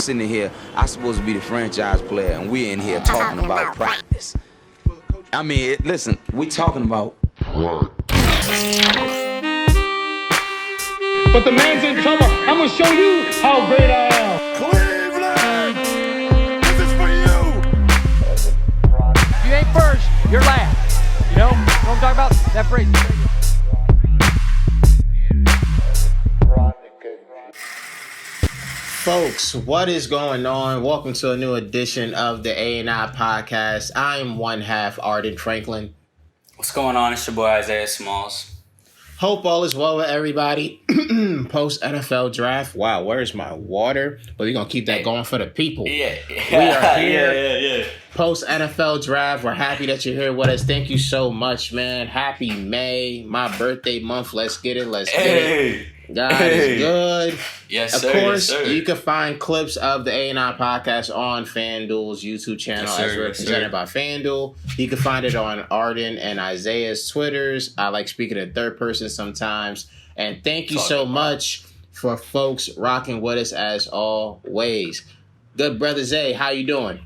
sitting here, I'm supposed to be the franchise player, and we're in here talking about practice. I mean, listen, we talking about. But the man's in trouble. I'm gonna show you how great I am. Cleveland, this is for you. If you ain't first, you're last. You know what I'm talking about? That phrase. Folks, what is going on? Welcome to a new edition of the A&I podcast. I'm one half Arden Franklin. What's going on? It's your boy Isaiah Smalls. Hope all is well with everybody. Post NFL draft. Wow, where's my water? But we're gonna keep that going for the people. Yeah. We are here. Yeah. Post NFL draft. We're happy that you're here with us. Thank you so much, man. Happy May, my birthday month. Let's get it. Get it. God is good. Yes, of course, yes, you can find clips of the A&I podcast on FanDuel's YouTube channel as represented by FanDuel. You can find it on Arden and Isaiah's Twitters. I like speaking in third person sometimes. And thank you so much for folks rocking with us as always. Good brother Zay, how you doing?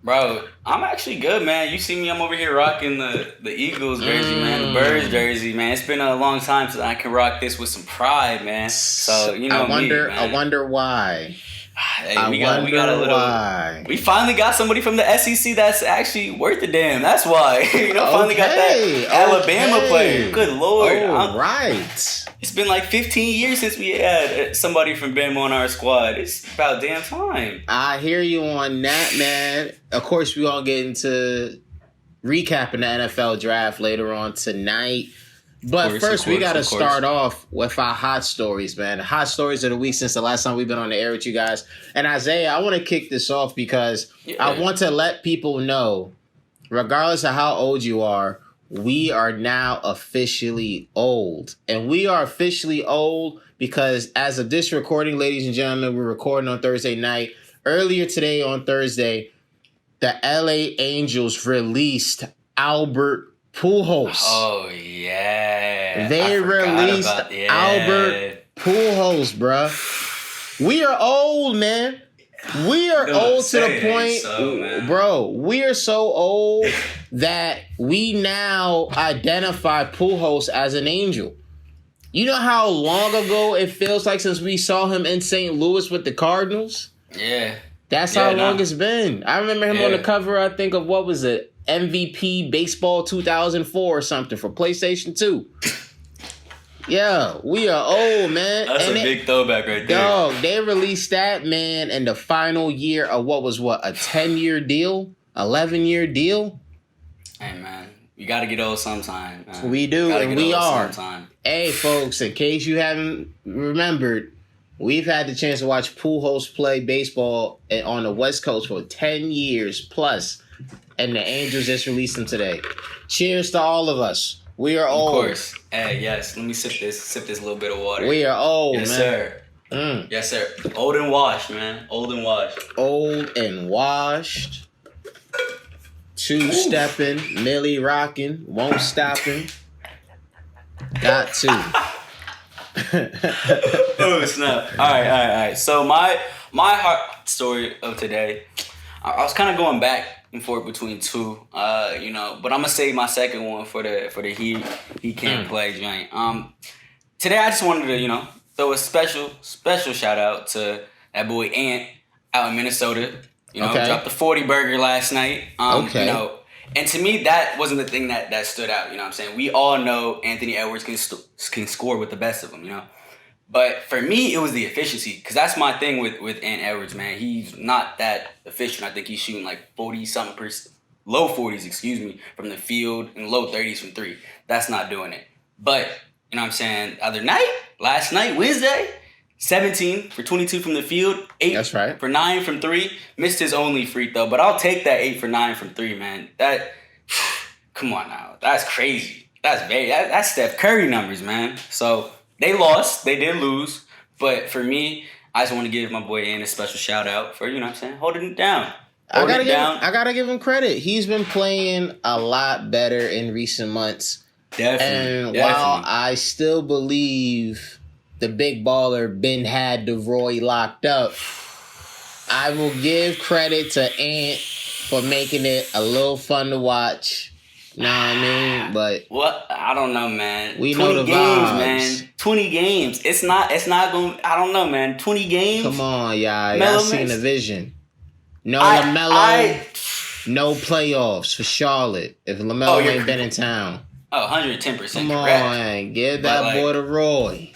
Bro, I'm actually good, man. You see me, I'm over here rocking the Eagles jersey, man, the Birds jersey, man. It's been a long time since I can rock this with some pride, man. So, you know, I wonder why. Hey, we got a little. Why. We finally got somebody from the SEC that's actually worth a damn. That's why. Finally got that Alabama player. Good Lord. All right. It's been like 15 years since we had somebody from Bama on our squad. It's about damn time. I hear you on that, man. Of course, we all get into recapping the NFL draft later on tonight. But first, we got to start off with our hot stories, man. Hot stories of the week since the last time we've been on the air with you guys. And Isaiah, I want to kick this off because I want to let people know, regardless of how old you are, we are now officially old. And we are officially old because as of this recording, ladies and gentlemen, we're recording on Thursday night. Earlier today on Thursday, the LA Angels released Albert Pujols. Oh, yeah. They released Albert Pujols, bruh. We are old, man. We are old to the point, bro. We are so old that we now identify Pujols as an angel. You know how long ago it feels like since we saw him in St. Louis with the Cardinals? Yeah. That's how long it's been. I remember him on the cover, I think, of what was it? MVP Baseball 2004 or something for PlayStation 2. Yeah, we are old, man. That's a big throwback right there. Dog, they released that, man, in the final year of a 10-year deal? 11-year deal? Hey, man, you got to get old sometime, man. We do, and we are. Sometime. Hey, folks, in case you haven't remembered, we've had the chance to watch Pujols play baseball on the West Coast for 10 years plus. And the Angels just released them today. Cheers to all of us. We are old. Of course. Hey, yes. Let me sip this little bit of water. We are old, yes, man. Sir. Yes, sir. Old and washed, man. Old and washed. Old and washed. Two-stepping, Millie rocking, won't stopping. Got to. Oh, snap. All right. So my heart story of today, I was kind of going back and forth between two, but I'm gonna save my second one for the he can't play joint. Today I just wanted to throw a special shout out to that boy Ant out in Minnesota. Dropped the 40 burger last night. And to me that wasn't the thing that stood out. You know what I'm saying? We all know Anthony Edwards can score with the best of them. But for me, it was the efficiency, because that's my thing with Ant Edwards, man. He's not that efficient. I think he's shooting like 40-something%, low 40s, from the field, and low 30s from three. That's not doing it. But, you know what I'm saying, last night, Wednesday, 17 for 22 from the field, 8 for 9 from three. Missed his only free throw, but I'll take that 8 for 9 from three, man. That, come on now. That's crazy. That's Steph Curry numbers, man. So, they lost. They did lose. But for me, I just want to give my boy Ian a special shout out for, holding it down. I gotta give him credit. He's been playing a lot better in recent months. Definitely. While I still believe the big baller Ben had DeRoy locked up, I will give credit to Ant for making it a little fun to watch. Know what I mean? But what? I don't know, man. We 20 know the games, vibes. man. 20 games. It's not going. I don't know, man. 20 games. Come on, y'all. Melo Y'all seen missed. the vision. No LaMelo. No playoffs for Charlotte if LaMelo ain't been in town. Oh, 110% Come correct. on, give that boy to Roy.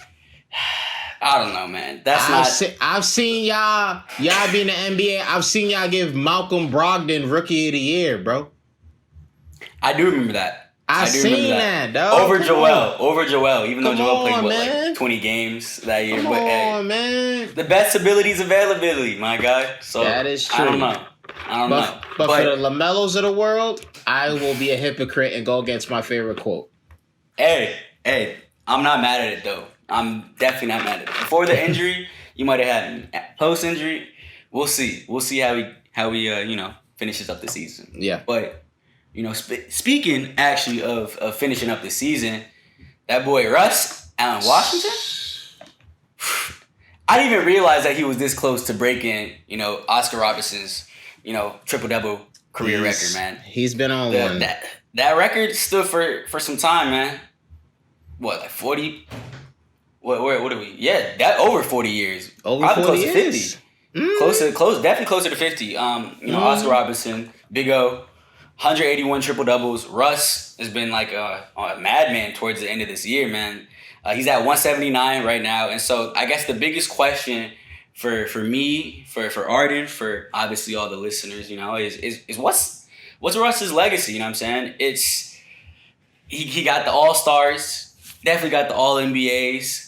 I don't know, man. I've seen y'all be in the NBA. I've seen y'all give Malcolm Brogdon Rookie of the Year, bro. I do remember that. I seen that, dog. Over Joel, even though Joel played man. like 20 games that year. Come on, man. The best ability is availability, my guy. So that is true. I don't know. But for the LaMelos of the world, I will be a hypocrite and go against my favorite quote. Hey, I'm not mad at it though. I'm definitely not mad at it. Before the injury, you might have had me. Post injury, we'll see. We'll see how he finishes up the season. Yeah. But speaking actually of finishing up the season, that boy Russ out in Washington. I didn't even realize that he was this close to breaking, Oscar Robertson's, triple-double career record, man. He's been on one. That record stood for some time, man. What, like 40? What are we? Yeah, that over 40 years. Over probably 40 close years. to 50. Definitely closer to 50. Oscar Robertson, Big O, 181 triple-doubles. Russ has been like a madman towards the end of this year, man. He's at 179 right now. And so I guess the biggest question for me, for Arden, for obviously all the listeners, is what's Russ's legacy? You know what I'm saying? It's he got the All-Stars, definitely got the All-NBAs,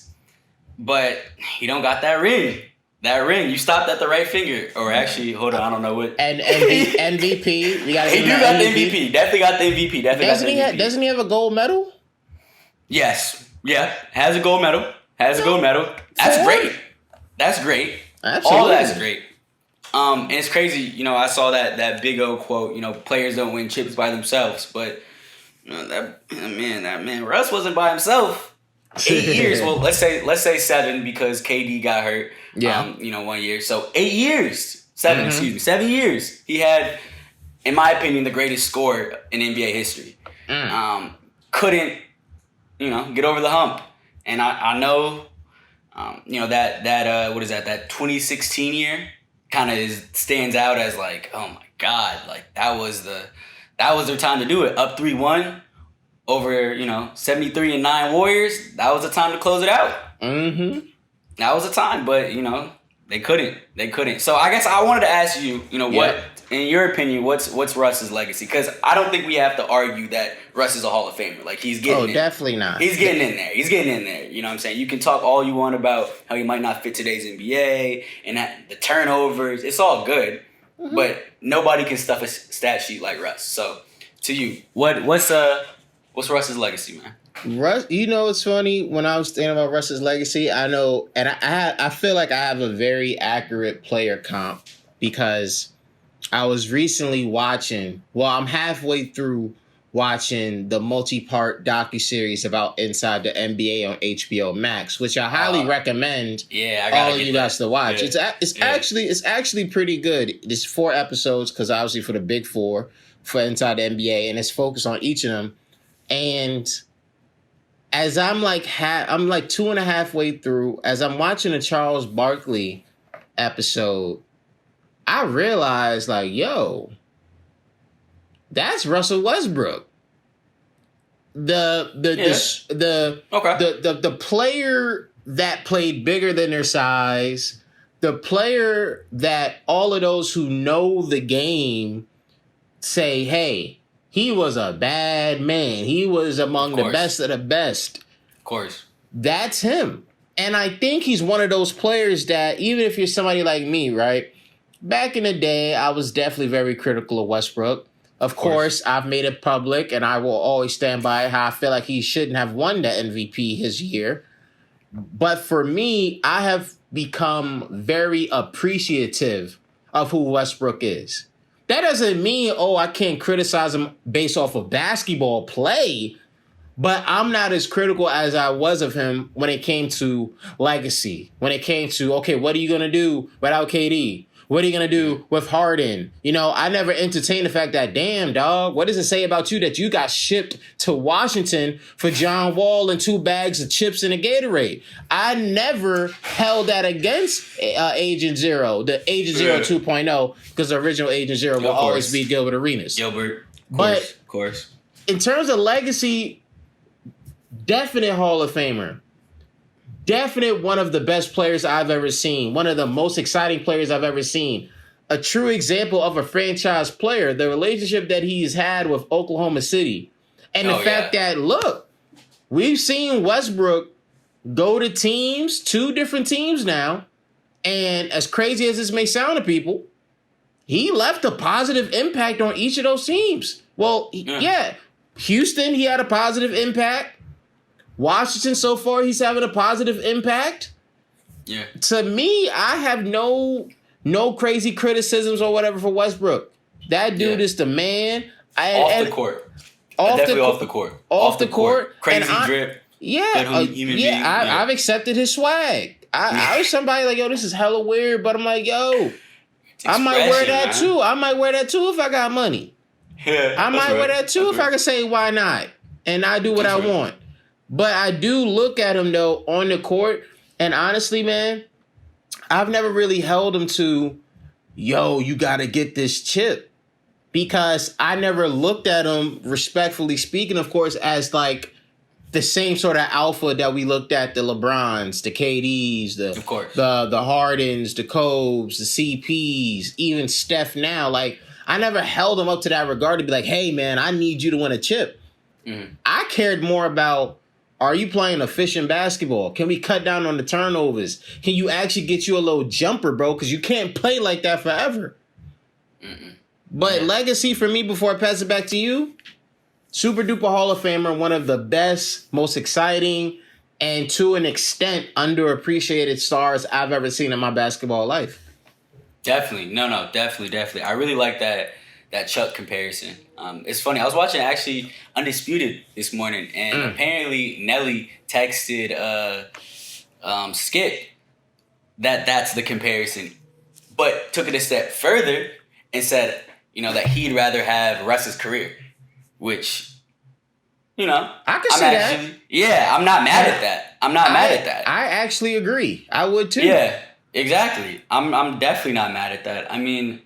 but he don't got that ring. That ring, you stopped at the right finger. Or actually, hold on, I don't know what. And MVP. We gotta he do got the MVP. Definitely got the MVP. Doesn't he have a gold medal? Yes. Yeah. Has a gold medal. That's great. Absolutely. All that's great. And it's crazy, I saw that Big O quote, players don't win chips by themselves. But that man, Russ wasn't by himself. 8 years. Well, let's say 7 because KD got hurt. Yeah. 1 year. So 8 years. 7, excuse me. 7 years. He had, in my opinion, the greatest scorer in NBA history. Couldn't, get over the hump. And I know, that what is that? That 2016 year kind of stands out as like, oh my God, like that was their time to do it. Up 3-1 over 73-9 Warriors. That was the time to close it out. Mm-hmm. That was the time, but they couldn't. So I guess I wanted to ask you, what, in your opinion, what's Russ's legacy? Because I don't think we have to argue that Russ is a Hall of Famer. Like he's getting. Oh, definitely not. He's getting in there. You know what I'm saying? You can talk all you want about how he might not fit today's NBA and the turnovers. It's all good, but nobody can stuff a stat sheet like Russ. So to you, what's Russ's legacy, man? Russ, it's funny when I was thinking about Russ's legacy. I know, and I feel like I have a very accurate player comp because I was recently watching. Well, I'm halfway through watching the multi-part docuseries about Inside the NBA on HBO Max, which I highly recommend. Yeah, I gotta all of you guys to watch. Yeah. It's actually pretty good. It's 4 episodes because obviously for the big 4 for Inside the NBA, and it's focused on each of them. And as I'm like 2.5 way through, as I'm watching a Charles Barkley episode, I realized yo, that's Russell Westbrook. The player that played bigger than their size, the player that all of those who know the game say, hey, he was a bad man. He was among the best of the best. Of course. That's him. And I think he's one of those players that, even if you're somebody like me, right? Back in the day, I was definitely very critical of Westbrook. Of course, I've made it public, and I will always stand by how I feel like he shouldn't have won the MVP his year. But for me, I have become very appreciative of who Westbrook is. That doesn't mean, I can't criticize him based off of basketball play, but I'm not as critical as I was of him when it came to legacy. When it came to, okay, what are you going to do without KD? What are you going to do with Harden? You know, I never entertained the fact that, damn, dog, what does it say about you that you got shipped to Washington for John Wall and 2 bags of chips and a Gatorade? I never held that against Agent Zero, the Agent Zero 2.0, because the original Agent Zero will always be Gilbert Arenas. Gilbert, of course. In terms of legacy, definite Hall of Famer. Definite one of the best players I've ever seen. One of the most exciting players I've ever seen. A true example of a franchise player. The relationship that he's had with Oklahoma City. And the fact that, look, we've seen Westbrook go to teams, 2 different teams now. And as crazy as this may sound to people, he left a positive impact on each of those teams. Well, yeah. Houston, he had a positive impact. Washington, so far, he's having a positive impact. Yeah. To me, I have no crazy criticisms or whatever for Westbrook. That dude is the man. Off the court. Off the court. Crazy drip. Yeah. I've accepted his swag. I was somebody like, yo, this is hella weird, but I'm like, yo, I might wear that too. I might wear that too if I got money. Yeah, I might wear that too if I can say why not. And I do what I want. But I do look at him, though, on the court. And honestly, man, I've never really held him to, yo, you got to get this chip. Because I never looked at him, respectfully speaking, of course, as like the same sort of alpha that we looked at the LeBrons, the KDs, the Hardens, the Cobes, the CPs, even Steph now. Like, I never held him up to that regard to be like, hey, man, I need you to win a chip. Mm-hmm. I cared more about, are you playing efficient basketball? Can we cut down on the turnovers? Can you actually get you a little jumper, bro? Because you can't play like that forever. Mm-mm. But legacy for me, before I pass it back to you, super duper Hall of Famer, one of the best, most exciting, and to an extent, underappreciated stars I've ever seen in my basketball life. Definitely. No, definitely. I really like that Chuck comparison. It's funny. I was watching actually Undisputed this morning, and apparently Nelly texted Skip that's the comparison, but took it a step further and said, you know, that he'd rather have Russ's career, which, you know, I can see that. Yeah, I'm not mad at that. Mad at that. I actually agree. I would too. Yeah, exactly. I'm definitely not mad at that. I mean,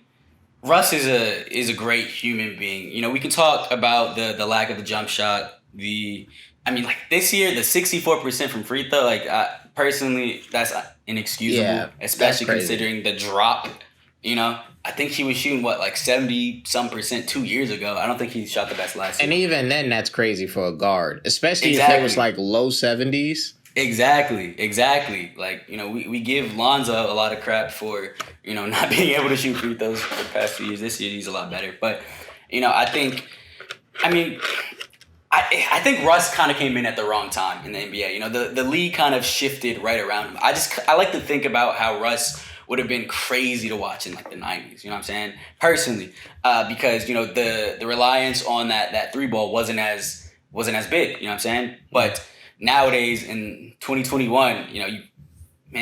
Russ is a great human being. You know, we can talk about the lack of the jump shot. Like this year, the 64% from free throw. Like personally, that's inexcusable, especially considering the drop. You know, I think he was shooting 70-some% 2 years ago. I don't think he shot the best last year. And even then, that's crazy for a guard, especially if it was like low 70s. Exactly. Like, you know, we give Lonzo a lot of crap for, you know, not being able to shoot free throws for the past few years. This year, he's a lot better. But, you know, I think Russ kind of came in at the wrong time in the NBA. You know, the league kind of shifted right around him. I like to think about how Russ would have been crazy to watch in like the 90s. You know what I'm saying? Personally, because, you know, the reliance on that 3-ball wasn't as big. You know what I'm saying? But nowadays in 2021, you know,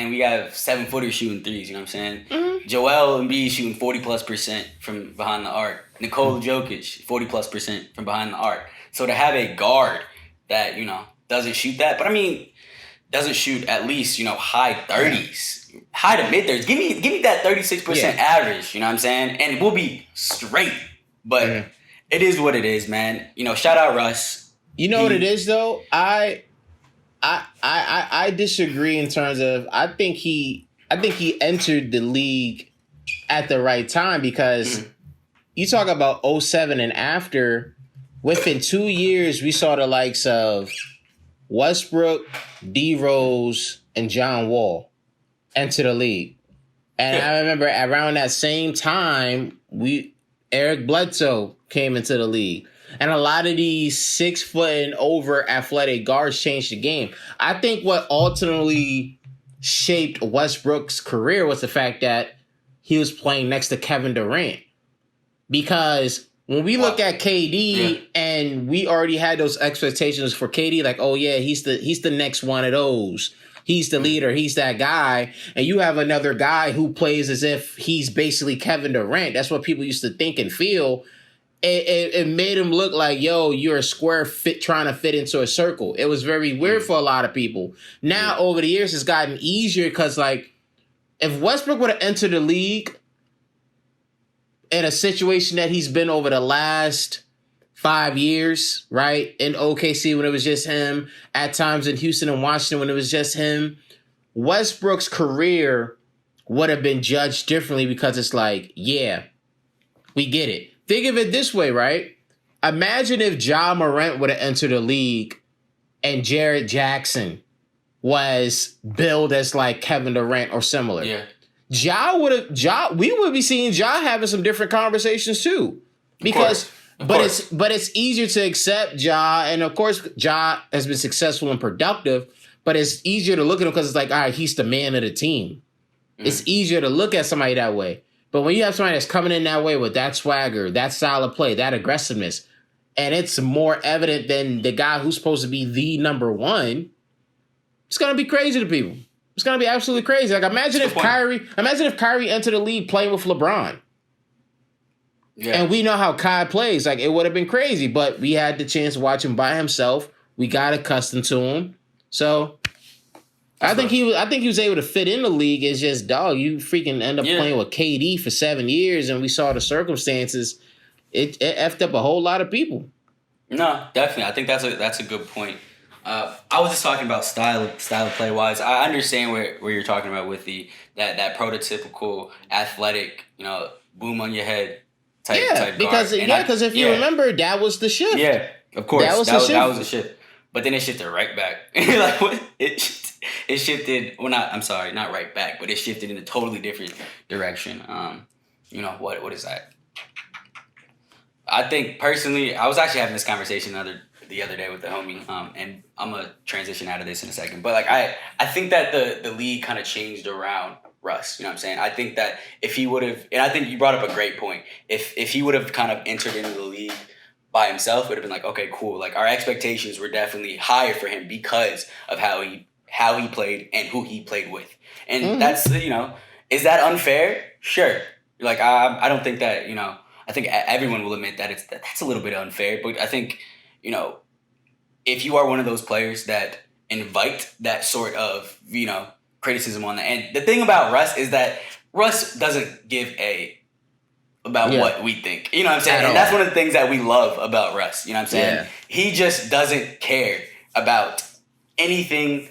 we have 7-footers shooting threes. You know what I'm saying? Mm-hmm. Joel Embiid shooting 40+% from behind the arc. Nikola Jokic 40+% from behind the arc. So to have a guard that, you know, doesn't shoot that, but I mean, doesn't shoot at least, you know, high 30s, high to mid 30s. Give me that 36% average. You know what I'm saying? And we'll be straight. But it is what it is, man. You know, shout out Russ. You know what it is though? I disagree in terms of I think he entered the league at the right time because you talk about 07 and after, within 2 years we saw the likes of Westbrook, D Rose, and John Wall enter the league. And I remember around that same time Eric Bledsoe came into the league. And a lot of these 6 foot and over athletic guards changed the game. I think what ultimately shaped Westbrook's career was the fact that he was playing next to Kevin Durant. Because when we look at KD and we already had those expectations for KD, like, oh yeah, he's the next one of those. he's the leader, he's that guy, and you have another guy who plays as if he's basically Kevin Durant. That's what people used to think and feel. It made him look like, yo, you're a square fit trying to fit into a circle. It was very weird for a lot of people. Now, over the years, it's gotten easier because, like, if Westbrook would have entered the league in a situation that he's been over the last 5 years, right? In OKC when it was just him, at times in Houston and Washington when it was just him, Westbrook's career would have been judged differently because it's like, yeah, we get it. Think of it this way, right? Imagine if Ja Morant would have entered the league and Jared Jackson was billed as like Kevin Durant or similar. Yeah. We would be seeing Ja having some different conversations too. Because Of course. It's easier to accept Ja, and of course Ja has been successful and productive, but it's easier to look at him because it's like, all right, he's the man of the team. It's easier to look at somebody that way. But when you have somebody that's coming in that way with that swagger, that style of play, that aggressiveness, and it's more evident than the guy who's supposed to be the number one, it's gonna be crazy to people. It's gonna be absolutely crazy. Like imagine if Kyrie entered the league playing with LeBron. Yeah. And we know how Kai plays. Like it would have been crazy, but we had the chance to watch him by himself. We got accustomed to him. So I think he was able to fit in the league. It's just, dog, you freaking end up playing with KD for 7 years, and we saw the circumstances. It effed up a whole lot of people. No, definitely. I think that's a good point. I was just talking about style of play wise. I understand where you're talking about with that prototypical athletic, boom on your head type guard. Because if you remember, that was the shift. Yeah, of course, that was the shift. But then it shifted right back. Like what? It shifted. Well, not right back, but it shifted in a totally different direction. What is that? I think personally, I was actually having this conversation the other day with the homie, and I'm gonna transition out of this in a second. But like I think that the league kind of changed around Russ. You know what I'm saying? I think that if he would have, and I think you brought up a great point. If he would have kind of entered into the league by himself, it would have been like, okay, cool. Like our expectations were definitely higher for him because of how he played and who he played with. And that's, is that unfair? Sure. Like I don't think that, I think everyone will admit that that's a little bit unfair, but I think, if you are one of those players that invite that sort of, criticism on that. And the thing about Russ is that Russ doesn't give about what we think. You know what I'm saying? And that's one of the things that we love about Russ. You know what I'm saying? Yeah. He just doesn't care about anything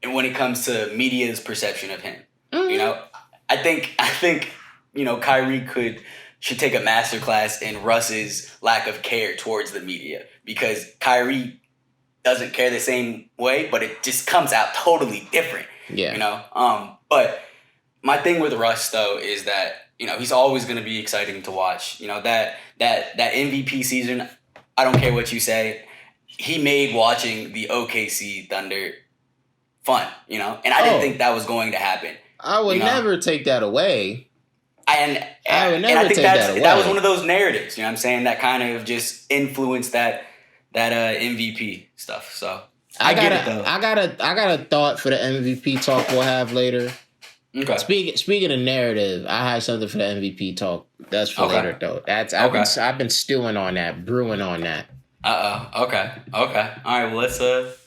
when it comes to media's perception of him. I think Kyrie should take a masterclass in Russ's lack of care towards the media, because Kyrie doesn't care the same way, but it just comes out totally different. Yeah. But my thing with Russ though is that, he's always going to be exciting to watch. That MVP season, I don't care what you say, he made watching the OKC Thunder fun, and I didn't think that was going to happen. I would never take that away. I think that was one of those narratives, you know what I'm saying, that kind of just influenced that MVP stuff. So I get it though. I got a thought for the MVP talk we'll have later. Okay. Speaking of narrative, I have something for the MVP talk. That's for later though. I've been stewing on that, brewing on that. Okay. All right. Well, let's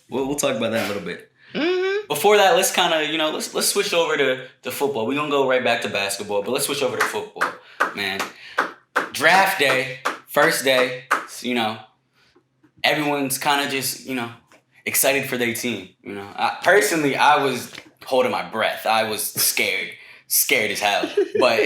we'll talk about that a little bit. Mm-hmm. Before that, let's kind of let's switch over to football. We're gonna go right back to basketball, but let's switch over to football, man. Draft day, first day. Everyone's kind of just excited for their team. Personally, I was holding my breath. I was scared as hell. But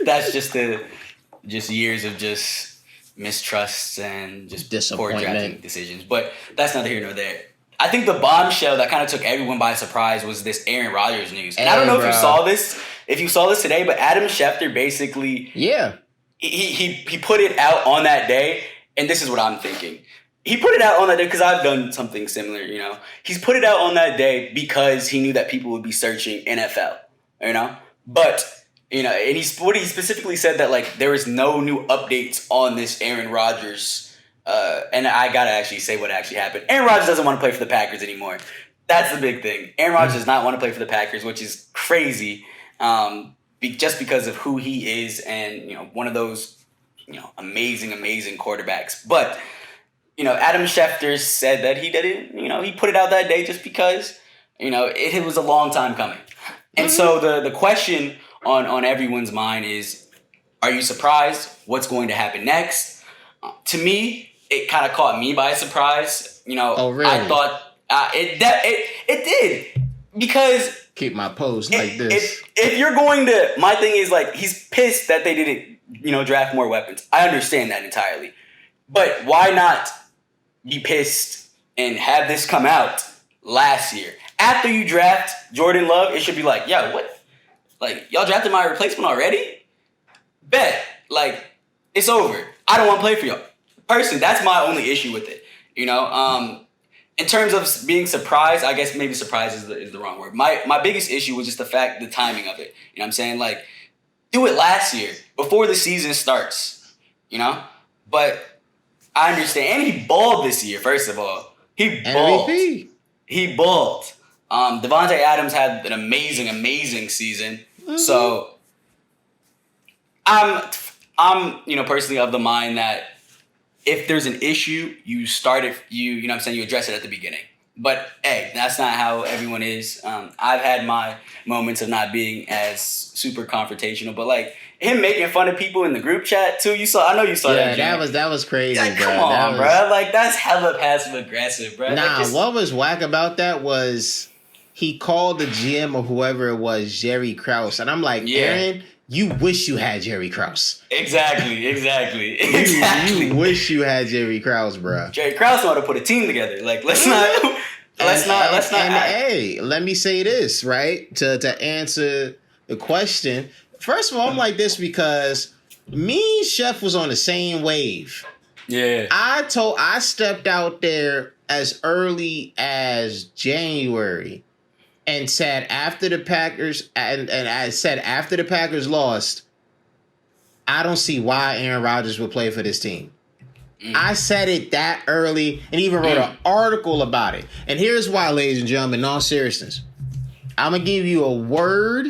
that's just years of just mistrusts and just poor drafting decisions. But that's neither here nor there. I think the bombshell that kind of took everyone by surprise was this Aaron Rodgers news. And I don't know if you saw this today, but Adam Schefter basically he put it out on that day, and this is what I'm thinking. He put it out on that day because I've done something similar, He's put it out on that day because he knew that people would be searching NFL, But, and he specifically said that, like, there is no new updates on this Aaron Rodgers. And I got to actually say what actually happened. Aaron Rodgers doesn't want to play for the Packers anymore. That's the big thing. Aaron Rodgers does not want to play for the Packers, which is crazy, just because of who he is and, one of those, amazing quarterbacks. But, Adam Schefter said that he didn't, he put it out that day just because, it was a long time coming. And so the question on everyone's mind is, are you surprised? What's going to happen next? To me, it kind of caught me by surprise. Oh, really? I thought it did, because keep my pose like this. If you're going to, my thing is like, he's pissed that they didn't, draft more weapons. I understand that entirely, but why not be pissed and have this come out last year after you draft Jordan Love? It should be like, yo, what? Like, y'all drafted my replacement already? Bet. Like, it's over. I don't want to play for y'all. Personally, that's my only issue with it. In terms of being surprised, I guess maybe surprise is the wrong word. My biggest issue was just the timing of it. You know what I'm saying? Like, do it last year, before the season starts. But I understand. And he balled this year, first of all. He balled. MVP. He balled. Devontae Adams had an amazing season. Mm-hmm. So I'm personally of the mind that if there's an issue, you start it, you address it at the beginning. But hey, that's not how everyone is. I've had my moments of not being as super confrontational, but like him making fun of people in the group chat too. I know you saw that. Yeah, that was crazy, like, bro. Come on, bro. Like, that's hella passive aggressive, bro. Nah, what was whack about that was he called the GM or whoever it was Jerry Krause, and I'm like, Aaron, you wish you had Jerry Krause. Exactly. You wish you had Jerry Krause, bro. Jerry Krause wanted to put a team together. Like, let's not. Hey, let me say this, right? To answer the question. First of all, I'm like this because me and Chef was on the same wave. Yeah. I stepped out there as early as January and said after the Packers and I said after the Packers lost, I don't see why Aaron Rodgers would play for this team. I said it that early and even wrote an article about it. And here's why, ladies and gentlemen, in all seriousness. I'm going to give you a word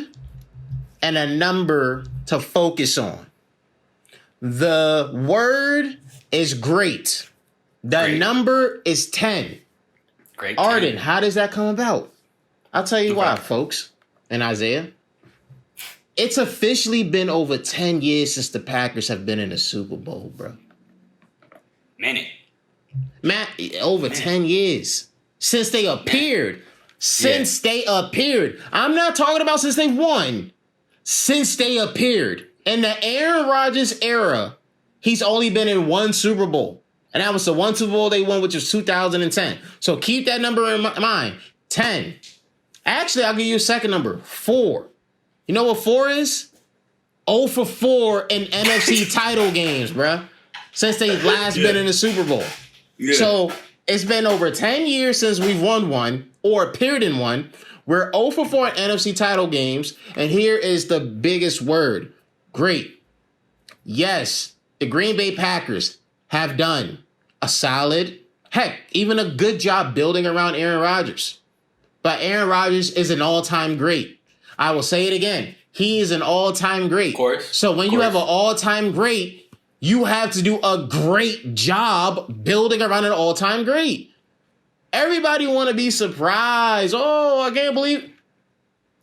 and a number to focus on. The word is great. The number is 10. Great. Arden, how does that come about? I'll tell you why, folks, and Isaiah. It's officially been over 10 years since the Packers have been in the Super Bowl, bro. Matt, over 10 years since they appeared. They appeared. I'm not talking about since they won. Since they appeared. In the Aaron Rodgers era, he's only been in one Super Bowl. And that was the one Super Bowl they won, which was 2010. So keep that number in mind. 10. Actually, I'll give you a second number. 4. You know what 4 is? 0 for 4 in NFC title games, bruh. Since they've last been in the Super Bowl. Yeah. So it's been over 10 years since we've won one or appeared in one. We're 0 for 4 in NFC title games. And here is the biggest word. Great. Yes, the Green Bay Packers have done a solid, heck, even a good job building around Aaron Rodgers. But Aaron Rodgers is an all-time great. I will say it again. He is an all-time great. Of course. So when you have an all-time great, you have to do a great job building around an all-time great. Everybody want to be surprised. Oh, I can't believe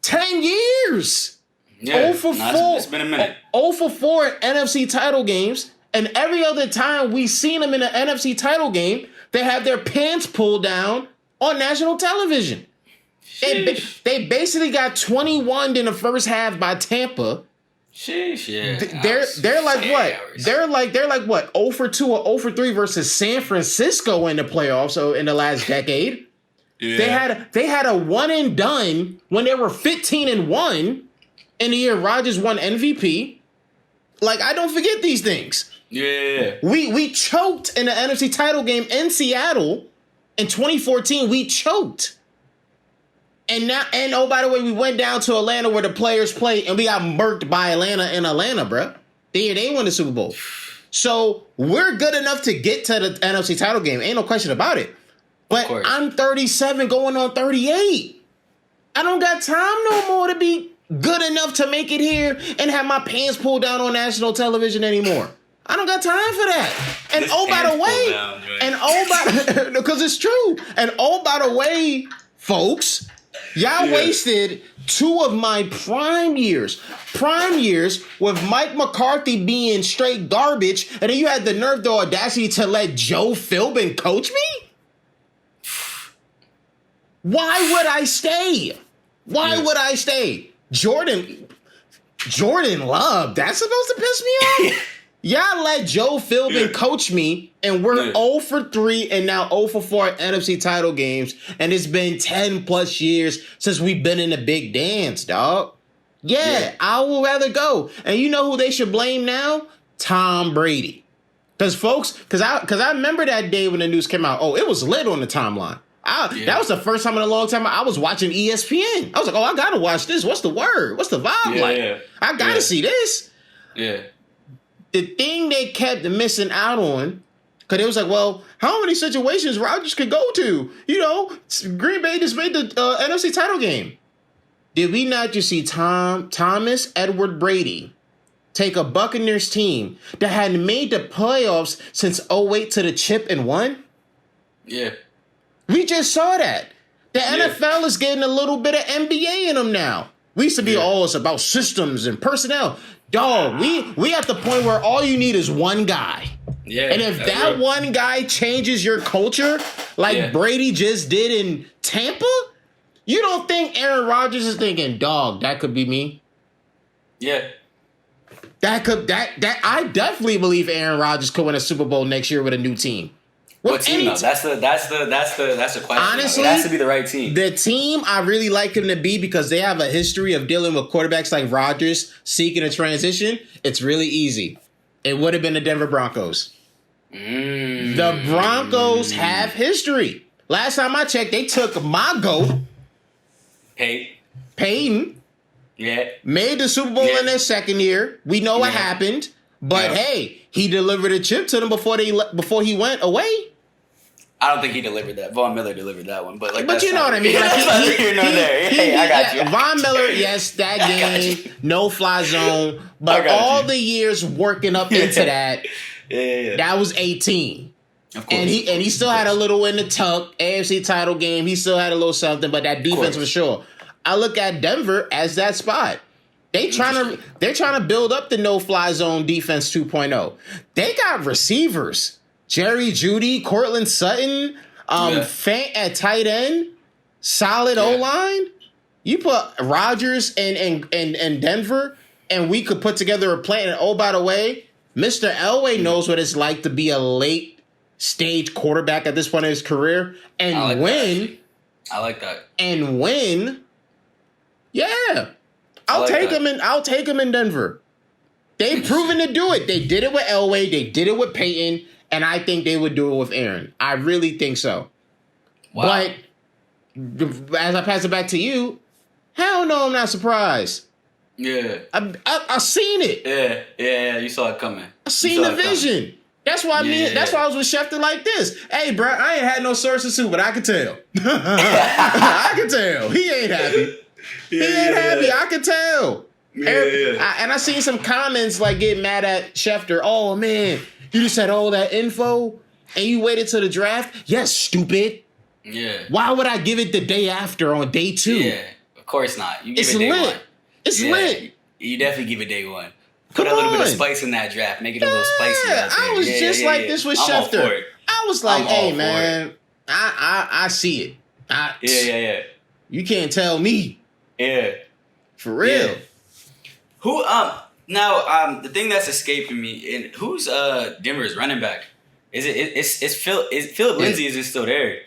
10 years. Yeah, 0 for 4. It's been a minute. 0 for 4 in NFC title games. And every other time we've seen them in an NFC title game, they have their pants pulled down on national television. They basically got 21 in the first half by Tampa. Sheesh, yeah. They're like what? They're like what? 0 for 2 or 0 for 3 versus San Francisco in the playoffs. So in the last decade, they had a one and done when they were 15-1 in the year Rodgers won MVP. Like, I don't forget these things. Yeah. We choked in the NFC title game in Seattle in 2014. We choked. And oh, by the way, we went down to Atlanta where the players play, and we got murked by Atlanta in Atlanta, bro. They won the Super Bowl. So we're good enough to get to the NFC title game. Ain't no question about it. But I'm 37 going on 38. I don't got time no more to be good enough to make it here and have my pants pulled down on national television anymore. I don't got time for that. And because it's true. And by the way, folks, y'all wasted 2 of my prime years with Mike McCarthy being straight garbage, and then you had the nerve, the audacity to let Joe Philbin coach me? Why would I stay? Would I stay? Jordan Love, that's supposed to piss me off? Y'all let Joe Philbin coach me, and we're 0 for 3 and now 0 for 4 at NFC title games, and it's been 10 plus years since we've been in the big dance, dog. Yeah, I will rather go. And you know who they should blame now? Tom Brady. Because I remember that day when the news came out. Oh, it was lit on the timeline. That was the first time in a long time I was watching ESPN. I was like, oh, I gotta watch this. What's the word? What's the vibe like? Yeah. I gotta see this. Yeah. The thing they kept missing out on, because it was like, well, how many situations Rodgers could go to? You know, Green Bay just made the NFC title game. Did we not just see Thomas Edward Brady take a Buccaneers team that hadn't made the playoffs since 2008 to the chip and won? Yeah. We just saw that. The NFL is getting a little bit of NBA in them now. We used to be, it's about systems and personnel. Dog, we at the point where all you need is one guy. Yeah. And if that one guy changes your culture, like Brady just did in Tampa, you don't think Aaron Rodgers is thinking, dog, that could be me? Yeah. I definitely believe Aaron Rodgers could win a Super Bowl next year with a new team. What team though? That's the question. Honestly, it has to be the right team. The team I really like him to be, because they have a history of dealing with quarterbacks like Rodgers seeking a transition. It's really easy. It would have been the Denver Broncos. The Broncos have history. Last time I checked, they took my GOAT, Peyton. Yeah. Made the Super Bowl in their second year. We know what happened. But hey, he delivered a chip to them before he went away. I don't think he delivered that. Von Miller delivered that one, but you know what I mean. Like I got you. Von Miller, yes, that game, no fly zone, but all the years working up into that, that was 18. Of course, and he still had a little in the tuck, AFC title game. He still had a little something, but that defense for sure. I look at Denver as that spot. They're trying to build up the no-fly zone defense 2.0. They got receivers. Jerry Jeudy, Cortland Sutton, Fant at tight end, solid O-line. You put Rodgers and Denver, and we could put together a plan. And oh, by the way, Mr. Elway knows what it's like to be a late-stage quarterback at this point in his career and win. I like that. And win. Yeah. I'll take him in Denver. They've proven to do it. They did it with Elway. They did it with Peyton. And I think they would do it with Aaron. I really think so. Wow. But as I pass it back to you, hell no, I'm not surprised. Yeah. I seen it. Yeah. You saw it coming. I seen the vision. That's why that's why I was with Schefter like this. Hey, bro, I ain't had no sources too, but I could tell. I could tell. He ain't happy. He ain't happy. I could tell. And I seen some comments like getting mad at Schefter. Oh, man, you just had all that info and you waited till the draft? Yes, stupid. Yeah. Why would I give it the day after on day 2? Yeah, of course not. You give it day lit. 1. It's lit. You definitely give it day 1. Put a little bit of spice in that draft. Make it a little spicy out there. I was like this with Schefter. I was like, hey, man, I see it. Yeah. You can't tell me. Yeah. For real. Yeah. Who now the thing that's escaping me, and who's Denver's running back? It's Philip Lindsay isn't still there.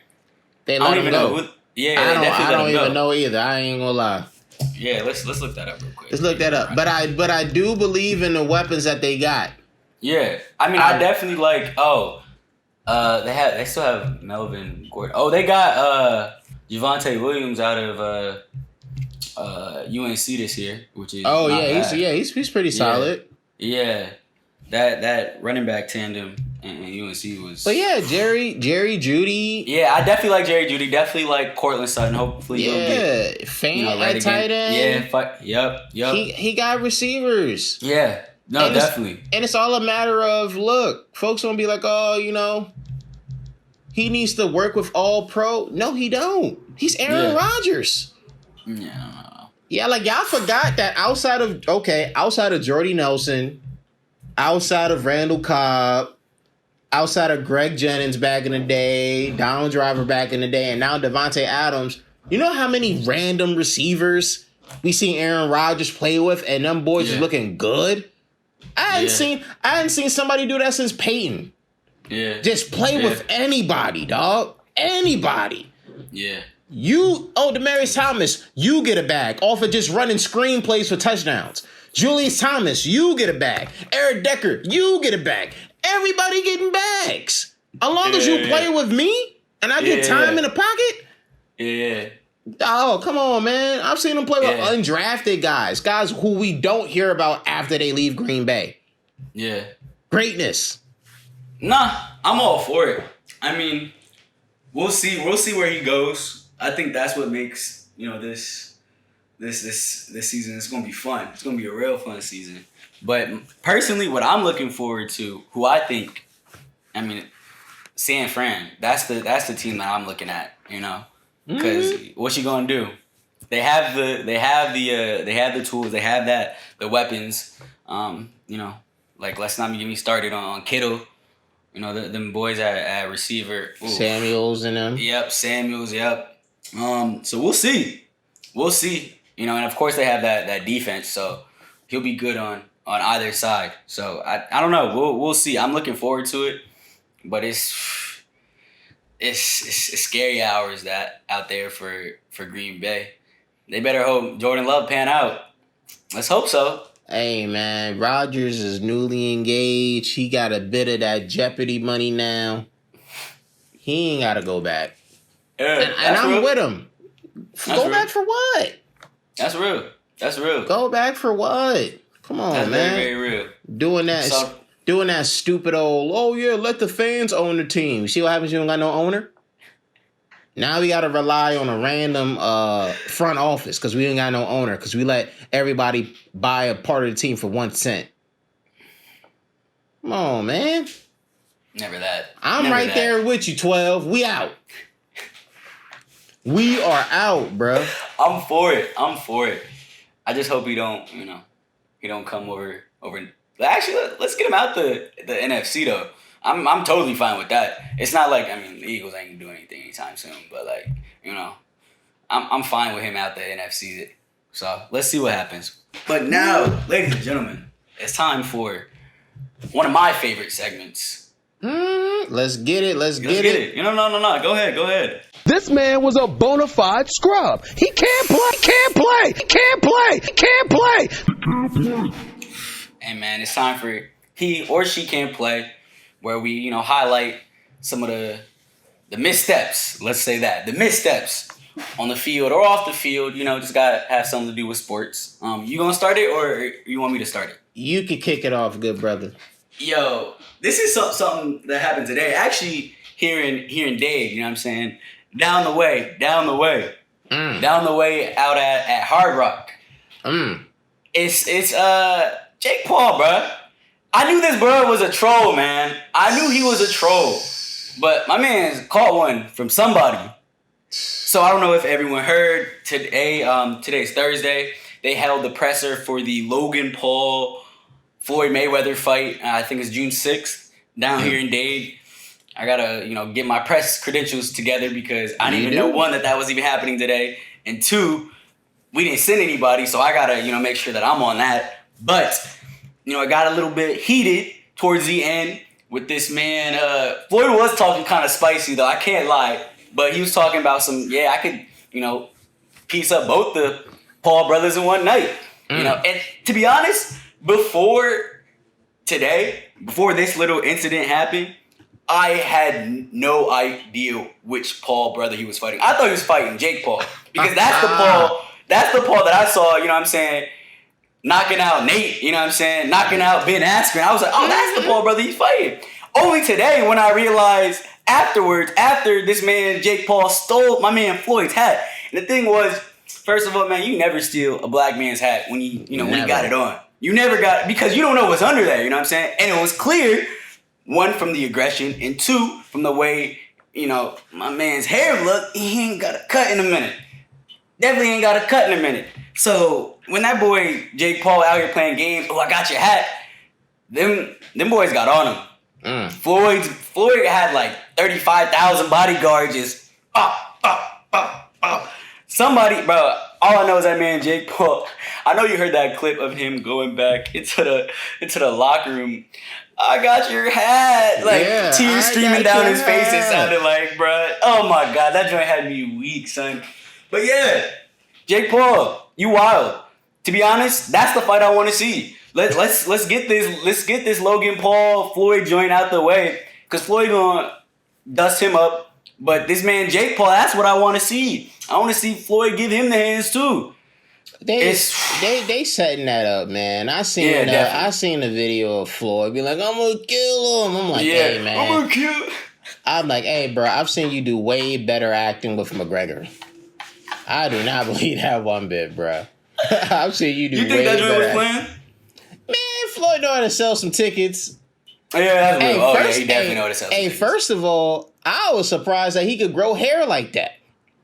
They let him go. I don't even know either. I ain't gonna lie. Yeah, let's look that up real quick. Let's look that up. But I do believe in the weapons that they got. Yeah. I mean I definitely like they still have Melvin Gordon. Oh, they got Javonte Williams out of UNC this year, which is he's pretty solid. Yeah. That running back tandem and UNC was. But yeah, Jerry Jeudy. Yeah, I definitely like Jerry Jeudy. Definitely like Cortland Sutton. Hopefully, he'll get Fant right at tight end. Yep. He got receivers. Yeah, no, and definitely. And it's all a matter of look. Folks won't be like, oh, he needs to work with all pro. No, he don't. He's Aaron Rodgers. Yeah. Yeah, like y'all forgot that outside of Jordy Nelson, outside of Randall Cobb, outside of Greg Jennings back in the day, Donald Driver back in the day, and now Devontae Adams, you know how many random receivers we seen Aaron Rodgers play with, and them boys is looking good? I hadn't seen somebody do that since Peyton. Yeah. Just play with anybody, dog. Anybody. Yeah. Demaryius Thomas, you get a bag off of just running screenplays for touchdowns. Julius Thomas, you get a bag. Eric Decker, you get a bag. Everybody getting bags. As long as you play with me and I get time in the pocket. Yeah. Oh, come on, man. I've seen them play with undrafted guys who we don't hear about after they leave Green Bay. Yeah. Greatness. Nah, I'm all for it. I mean, we'll see where he goes. I think that's what makes, this season, it's going to be fun. It's going to be a real fun season. But personally, what I'm looking forward to, who I think, San Fran, that's the team that I'm looking at, because what you going to do? They have the tools, they have the weapons, let's not get me started on Kittle. Them boys at receiver. Ooh. Samuels and them. Yep, Samuels, yep. So we'll see. And of course they have that defense, so he'll be good on either side. So I don't know. We'll see. I'm looking forward to it, but it's scary hours that out there for Green Bay. They better hope Jordan Love pan out. Let's hope so. Hey, man, Rodgers is newly engaged. He got a bit of that Jeopardy money now. He ain't got to go back. And I'm real. With him. Go back for what? That's real. Go back for what? Come on, that's man. Very, very real. Doing that stupid old, let the fans own the team. You see what happens when you don't got no owner? Now we got to rely on a random front office because we ain't got no owner because we let everybody buy a part of the team for 1 cent. Come on, man. Never that. I'm right there with you, 12. We out. We are out, bro. I'm for it. I just hope he don't come over. Actually, let's get him out the NFC though. I'm totally fine with that. It's not like the Eagles ain't gonna do anything anytime soon, but I'm fine with him out the NFC. So let's see what happens. But now, ladies and gentlemen, it's time for one of my favorite segments. Let's get it. No. Go ahead. This man was a bona fide scrub. He can't play. Hey man, it's time for he or she can't play, where we highlight some of the missteps. Let's say that the missteps on the field or off the field. Just gotta have something to do with sports. You gonna start it or you want me to start it? You can kick it off, good brother. Yo, this is something that happened today. Actually, here in Dade, you know what I'm saying? Down the way out at Hard Rock. It's Jake Paul, bruh. I knew this bro was a troll, man. I knew he was a troll. But my man caught one from somebody. So I don't know if everyone heard today. Today's Thursday. They held the presser for the Logan Paul Floyd Mayweather fight. I think it's June 6th down here in Dade. I gotta, get my press credentials together because I didn't even know, one, that was even happening today. And two, we didn't send anybody, so I gotta, make sure that I'm on that. But, it got a little bit heated towards the end with this man. Floyd was talking kind of spicy, though. I can't lie. But he was talking about I could, piece up both the Paul brothers in one night. And to be honest, before this little incident happened, I had no idea which Paul brother he was fighting. I thought he was fighting Jake Paul because that's the Paul that I saw, knocking out Nate, knocking out Ben Askren. I was like, oh, that's the Paul brother he's fighting. Only today when I realized afterwards, after this man Jake Paul stole my man Floyd's hat. And the thing was, first of all, man, you never steal a black man's hat when when he got it on. You never got it because you don't know what's under there, you know what I'm saying? And it was clear, one, from the aggression, and two, from the way, my man's hair looked, he ain't got a cut in a minute. Definitely ain't got a cut in a minute. So when that boy Jake Paul out here playing games, oh, I got your hat, them boys got on him. Floyd had like 35,000 bodyguards just Somebody, bro, all I know is that man Jake Paul. I know you heard that clip of him going back into the locker room. I got your hat. Tears streaming down his face. It sounded like, bro. Oh my God, that joint had me weak, son. But yeah, Jake Paul, you wild. To be honest, that's the fight I want to see. Let's get this Logan Paul Floyd joint out the way, cause Floyd gonna dust him up. But this man Jake Paul, that's what I want to see. I want to see Floyd give him the hands too. They setting that up, man. I seen the video of Floyd be like, I'm gonna kill him. I'm like, hey man, I'm gonna kill. I'm like, hey bro, I've seen you do way better acting with McGregor. I do not believe that one bit, bro. I've seen you do. You think that joint was playing? Man, Floyd know how to sell some tickets. Oh, yeah, that's real. He definitely know how to sell some tickets. First of all, I was surprised that he could grow hair like that.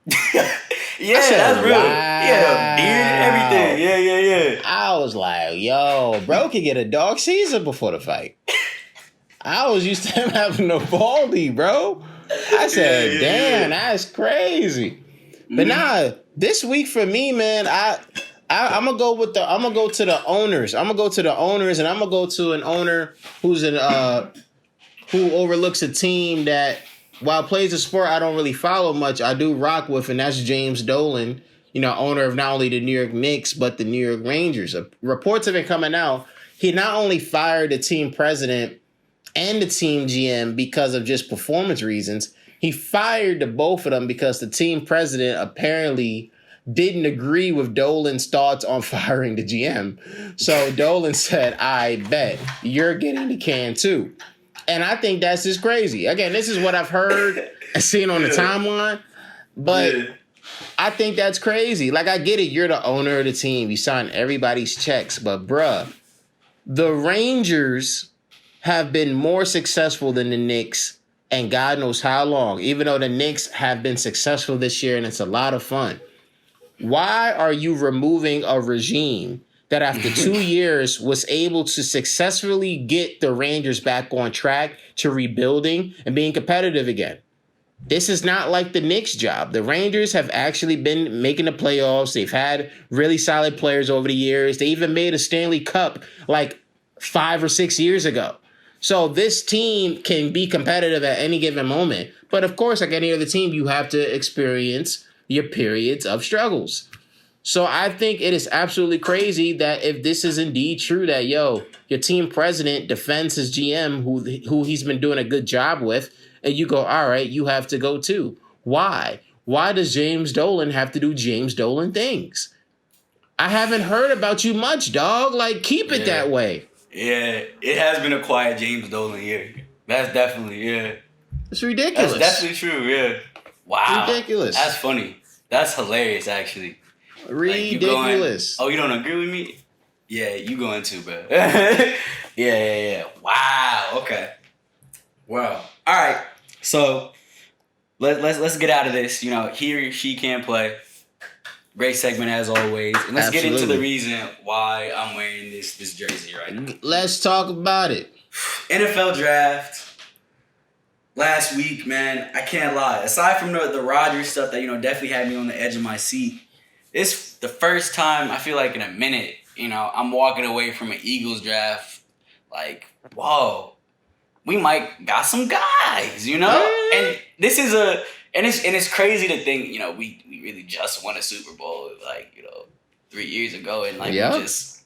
That's real. Wow. He had a beard and everything. Yeah. I was like, yo, bro could get a dog Caesar before the fight. I was used to him having no baldy, bro. I said, damn, that's crazy. But this week for me, man, I'm gonna go to the owners. I'm gonna go to the owners, and I'm gonna go to an owner who overlooks a team that, while plays a sport I don't really follow much, I do rock with, and that's James Dolan, owner of not only the New York Knicks, but the New York Rangers. Reports have been coming out. He not only fired the team president and the team GM because of just performance reasons, he fired the both of them because the team president apparently didn't agree with Dolan's thoughts on firing the GM. So Dolan said, I bet you're getting the can too. And I think that's just crazy. Again, this is what I've heard and seen on the timeline, but I think that's crazy. Like, I get it. You're the owner of the team. You sign everybody's checks, but bruh, the Rangers have been more successful than the Knicks, and God knows how long, even though the Knicks have been successful this year and it's a lot of fun. Why are you removing a regime that after 2 years was able to successfully get the Rangers back on track to rebuilding and being competitive again? This is not like the Knicks' job. The Rangers have actually been making the playoffs. They've had really solid players over the years. They even made a Stanley Cup like 5 or 6 years ago. So this team can be competitive at any given moment. But of course, like any other team, you have to experience your periods of struggles. So I think it is absolutely crazy that if this is indeed true that, your team president defends his GM who he's been doing a good job with, and you go, all right, you have to go too. Why? Why does James Dolan have to do James Dolan things? I haven't heard about you much, dog. Like, keep it that way. Yeah, it has been a quiet James Dolan year. That's definitely, It's ridiculous. That's definitely true, yeah. Wow. Ridiculous. That's funny. That's hilarious, actually. Ridiculous. You don't agree with me? Yeah, you going too, bro. Yeah. Wow. Okay. Wow. All right. So let's get out of this. He or she can't play. Great segment as always. And let's get into the reason why I'm wearing this jersey right now. Let's talk about it. NFL draft. Last week, man, I can't lie. Aside from the Rodgers stuff that, definitely had me on the edge of my seat, it's the first time I feel like in a minute, I'm walking away from an Eagles draft like, whoa, we might got some guys, And this is and it's crazy to think, we really just won a Super Bowl 3 years ago, and we just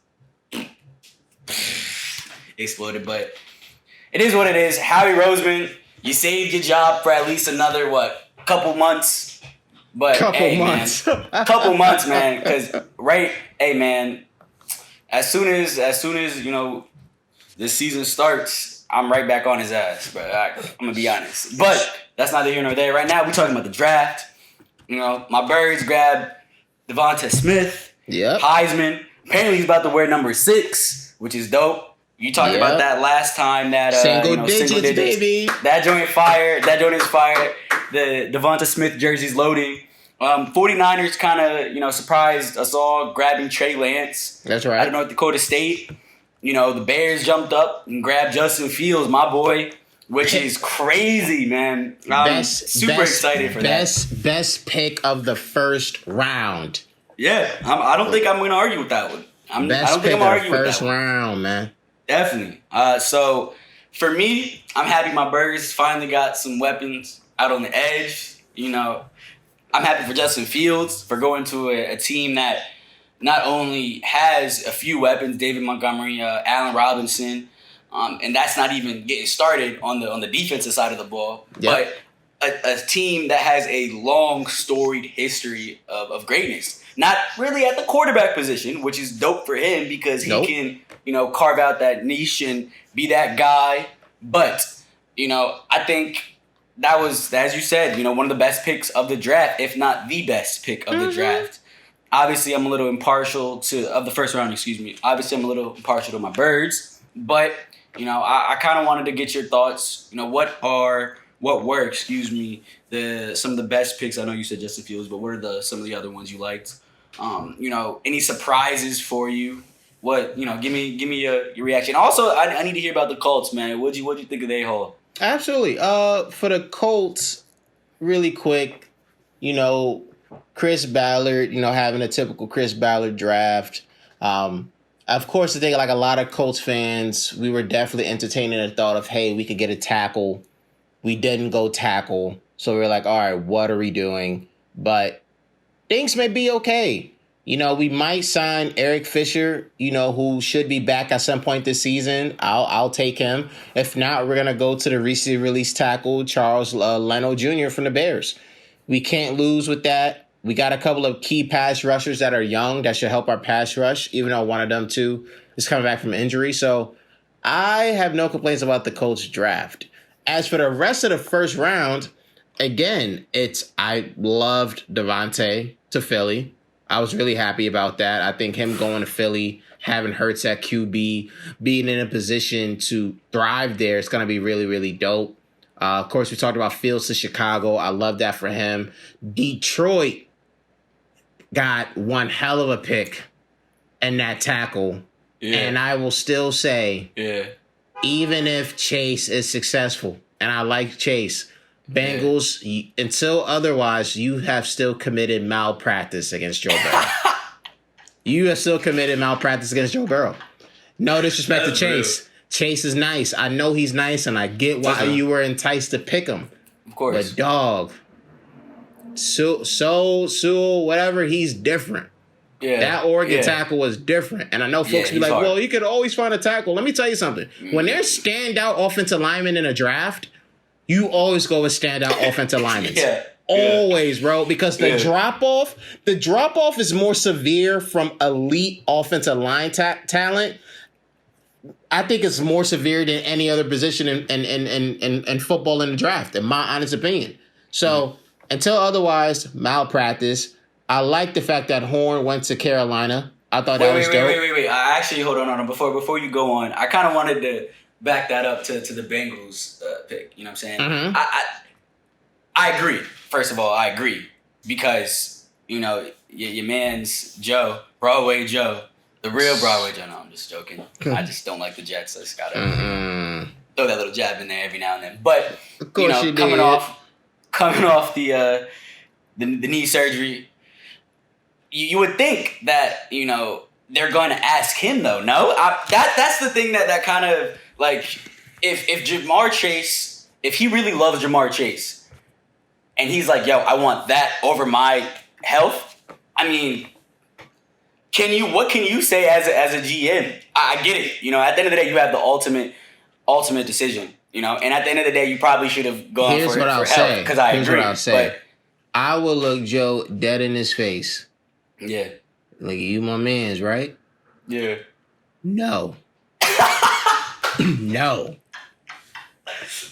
exploded. But it is what it is. Howie Roseman, you saved your job for at least another couple months. But couple months, man. Because hey, man, as soon as this season starts, I'm right back on his ass, bro. I'm gonna be honest. But that's neither here nor there. Right now, we're talking about the draft. You know, my Birds grabbed Devonta Smith, Heisman. Apparently, he's about to wear number 6, which is dope. You talked about that last time. That single digits, baby. That joint fire. That joint is fire. The Devonta Smith jersey's loading. 49ers kind of, surprised us all grabbing Trey Lance. That's right. I don't know, Dakota State. The Bears jumped up and grabbed Justin Fields, my boy, which is crazy, man. I'm super excited for that. Best pick of the first round. Yeah, I don't think I'm going to argue with that one. I don't think I'm going to argue with that first round, man. Definitely. So, for me, I'm happy my Birds finally got some weapons out on the edge. I'm happy for Justin Fields for going to a team that not only has a few weapons, David Montgomery, Allen Robinson, and that's not even getting started on the defensive side of the ball, but a team that has a long, storied history of greatness. Not really at the quarterback position, which is dope for him because he can, carve out that niche and be that guy. But, I think that was, as you said, one of the best picks of the draft, if not the best pick of the draft. Obviously, I'm a little impartial of the first round, Obviously, I'm a little impartial to my Birds. But, I kind of wanted to get your thoughts. What were some of the best picks? I know you said Justin Fields, but what are some of the other ones you liked? Any surprises for you? What, give me your reaction. Also, I need to hear about the Colts, man. What'd you think of their haul? Absolutely. For the Colts, really quick, Chris Ballard, having a typical Chris Ballard draft. Of course, I think like a lot of Colts fans, we were definitely entertaining the thought of, hey, we could get a tackle. We didn't go tackle. So we were like, all right, what are we doing? But things may be okay. We might sign Eric Fisher, who should be back at some point this season. I'll take him. If not, we're going to go to the recently released tackle, Charles Leno Jr. from the Bears. We can't lose with that. We got a couple of key pass rushers that are young that should help our pass rush, even though one of them, too, is coming back from injury. So I have no complaints about the Colts draft. As for the rest of the first round, again, I loved Devontae to Philly. I was really happy about that. I think him going to Philly, having Hurts at QB, being in a position to thrive there, it's going to be really, really dope. Of course, we talked about Fields to Chicago. I love that for him. Detroit got one hell of a pick in that tackle. Yeah. And I will still say, even if Chase is successful, and I like Chase, Bengals, until otherwise, you have still committed malpractice against Joe Burrow. You have still committed malpractice against Joe Burrow. No disrespect to Chase. Real. Chase is nice. I know he's nice, and I get why you were enticed to pick him. Of course. But dog, Sewell, whatever, he's different. Yeah. That Oregon tackle was different. And I know folks be like, well, you could always find a tackle. Let me tell you something. When there's standout offensive linemen in a draft, you always go with standout offensive linemen. Always, bro. Because the drop-off is more severe from elite offensive line talent. I think it's more severe than any other position in football in the draft, in my honest opinion. So, until otherwise, malpractice. I like the fact that Horn went to Carolina. I thought that was dope. Wait. Actually, hold on. Before you go on, I kind of wanted to back that up to the Bengals pick. You know what I'm saying? Mm-hmm. I agree. First of all, I agree. Because, your man's Joe, Broadway Joe, the real Broadway Joe. No, I'm just joking. I just don't like the Jets. So I just got to throw that little jab in there every now and then. But, coming off the knee surgery, you would think that, they're going to ask him, though. No? That's the thing that kind of, like, if Jamar Chase, if he really loves Jamar Chase, and he's like, yo, I want that over my health, I mean, what can you say as a GM? I get it. At the end of the day, you have the ultimate decision, and at the end of the day, you probably should have gone for help, because I agree. Here's what I'll say. But I will look Joe dead in his face. Yeah. Like, you my mans, right? Yeah. No. No.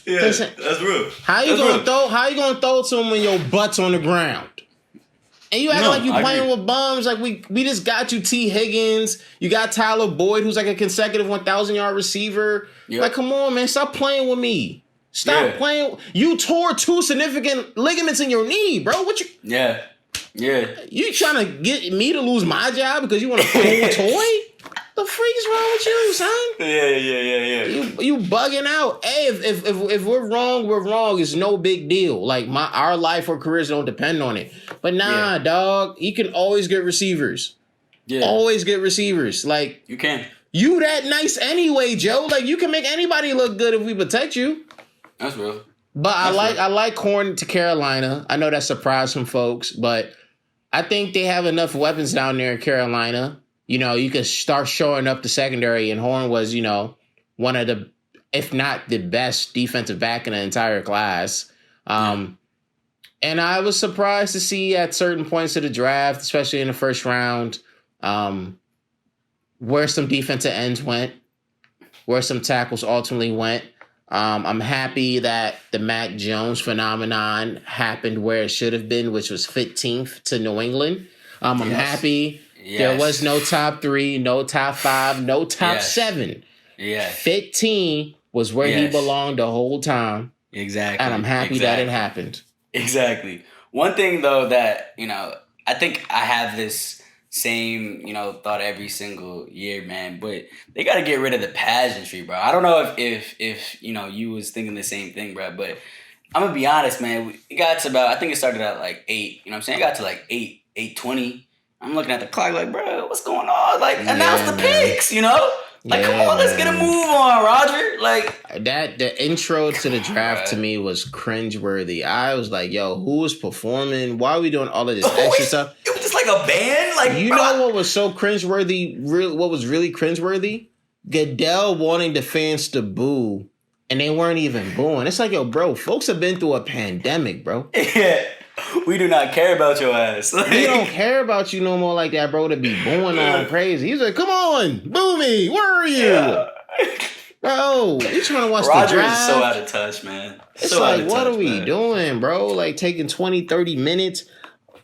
Yeah, Listen, that's real. How you gonna throw to him when your butt's on the ground? And you act like you playing with bums. Like we just got you T. Higgins. You got Tyler Boyd, who's like a consecutive 1,000-yard receiver. Yep. Like, come on, man, stop playing with me. Stop playing. You tore 2 significant ligaments in your knee, bro. What you? Yeah. You trying to get me to lose my job because you want a cool toy? The freak's wrong with you, son? Yeah. You bugging out. Hey, if we're wrong, we're wrong. It's no big deal. Like our life or careers don't depend on it. But nah, dog. You can always get receivers. Yeah. Always get receivers. Like you can. You that nice anyway, Joe. Like you can make anybody look good if we protect you. That's real. But I like Horn to Carolina. I know that surprised some folks, but I think they have enough weapons down there in Carolina. You know, you could start showing up the secondary, and Horn was, you know, one of the, if not the best defensive back in the entire class. And I was surprised to see at certain points of the draft, especially in the first round, where some defensive ends went, where some tackles ultimately went. I'm happy that the Mac Jones phenomenon happened where it should have been, which was 15th to New England. I'm happy. There was no top 3, no top 5, no top 7. 15 was where he belonged the whole time. Exactly. And I'm happy that it happened. Exactly. One thing, though, that, you know, I think I have this same, you know, thought every single year, man, but they got to get rid of the pageantry, bro. I don't know if you know, you was thinking the same thing, bro, but I'm going to be honest, man. It got to about, I think it started at like 8, you know what I'm saying? It got to like 8:20. I'm looking at the clock like, bro, what's going on? Like, announce the picks, you know? Like, come on, let's get a move on, Roger. Like the intro to the draft to me was cringeworthy. I was like, yo, who is performing? Why are we doing all of this extra stuff? It was just like a band. Like, you know what was so cringeworthy? What was really cringeworthy? Goodell wanting the fans to boo, and they weren't even booing. It's like, yo, bro, folks have been through a pandemic, bro. Yeah. We do not care about your ass. Like, we don't care about you no more like that, bro, to be booing on crazy. He's like, come on, boo me. Where are you? Yeah. Bro, you trying to watch Rodgers the draft? Is so out of touch, man. It's so like, what are we doing, bro? Like, taking 20, 30 minutes.